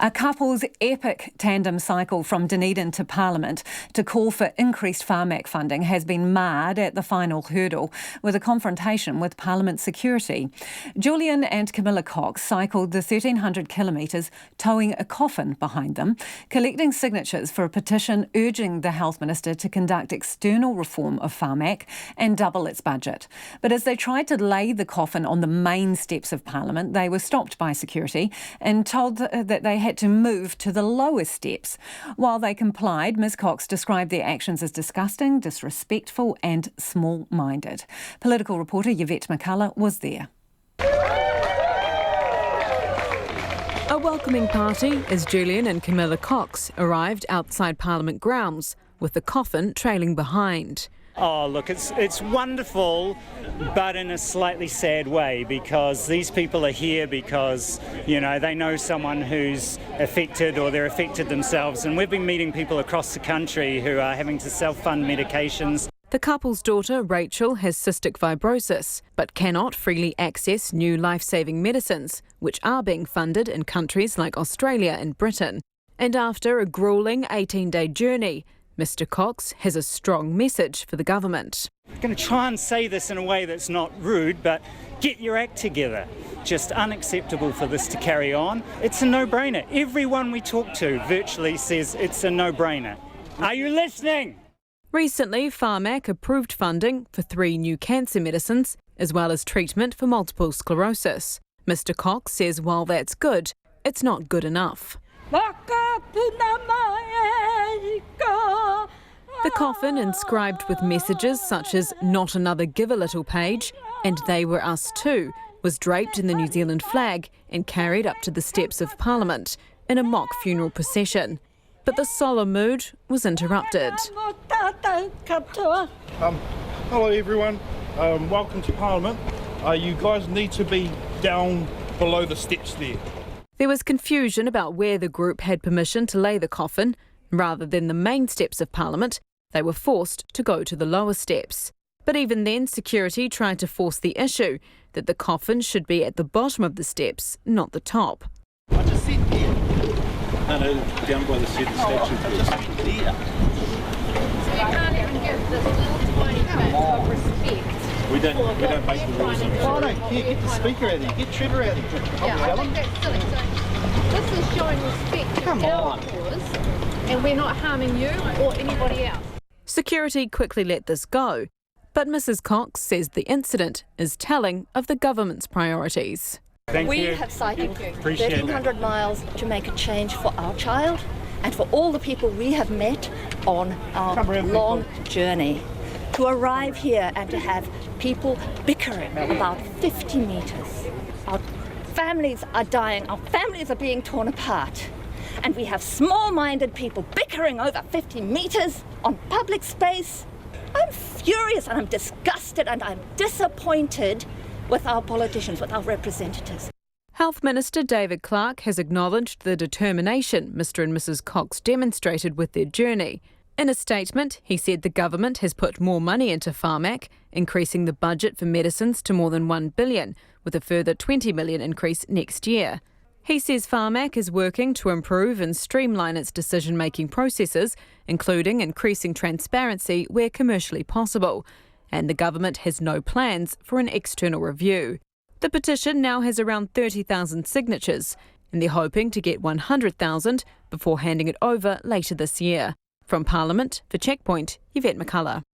A couple's epic tandem cycle from Dunedin to Parliament to call for increased Pharmac funding has been marred at the final hurdle with a confrontation with Parliament security. Julian and Camilla Cox cycled the 1,300 kilometres towing a coffin behind them, collecting signatures for a petition urging the Health Minister to conduct external reform of Pharmac and double its budget. But as they tried to lay the coffin on the main steps of Parliament, they were stopped by security and told that they had to move to the lower steps. While they complied, Ms Cox described their actions as disgusting, disrespectful and small-minded. Political reporter Yvette McCullough was there. A welcoming party as Julian and Camilla Cox arrived outside Parliament grounds, with the coffin trailing behind. Oh, look, it's wonderful, but in a slightly sad way, because these people are here because, you know, they know someone who's affected or they're affected themselves. And we've been meeting people across the country who are having to self-fund medications. The couple's daughter, Rachel, has cystic fibrosis, but cannot freely access new life-saving medicines, which are being funded in countries like Australia and Britain. And after a gruelling 18-day journey, Mr Cox has a strong message for the government. I'm going to try and say this in a way that's not rude, but get your act together. Just unacceptable for this to carry on. It's a no-brainer. Everyone we talk to virtually says it's a no-brainer. Are you listening? Recently, Pharmac approved funding for 3 new cancer medicines, as well as treatment for multiple sclerosis. Mr Cox says while that's good, it's not good enough. The coffin, inscribed with messages such as "Not another give a little page" and "They were us too," was draped in the New Zealand flag and carried up to the steps of Parliament in a mock funeral procession. But the solemn mood was interrupted. Hello everyone, welcome to Parliament. You guys need to be down below the steps there. There was confusion about where the group had permission to lay the coffin. Rather than the main steps of Parliament, they were forced to go to the lower steps. But even then, security tried to force the issue that the coffin should be at the bottom of the steps, not the top. I just sit here. No, down by the statue. There. So you can't even give this little tiny bit of respect. We don't make the rules. Oh, no, get the speaker out there, get Trevor out there. Yeah, I think that's silly. So this is showing respect to our cause, and we're not harming you or anybody else. Security quickly let this go, but Mrs Cox says the incident is telling of the government's priorities. We have cycled 1,300 miles to make a change for our child and for all the people we have met on our long journey. To arrive here and to have people bickering about 50 metres. Our families are dying, our families are being torn apart. And we have small-minded people bickering over 50 metres on public space. I'm furious and I'm disgusted and I'm disappointed with our politicians, with our representatives. Health Minister David Clark has acknowledged the determination Mr and Mrs Cox demonstrated with their journey. In a statement, he said the government has put more money into Pharmac, increasing the budget for medicines to more than $1 billion, with a further $20 million increase next year. He says Pharmac is working to improve and streamline its decision-making processes, including increasing transparency where commercially possible, and the government has no plans for an external review. The petition now has around 30,000 signatures, and they're hoping to get 100,000 before handing it over later this year. From Parliament, for Checkpoint, Yvette McCullough.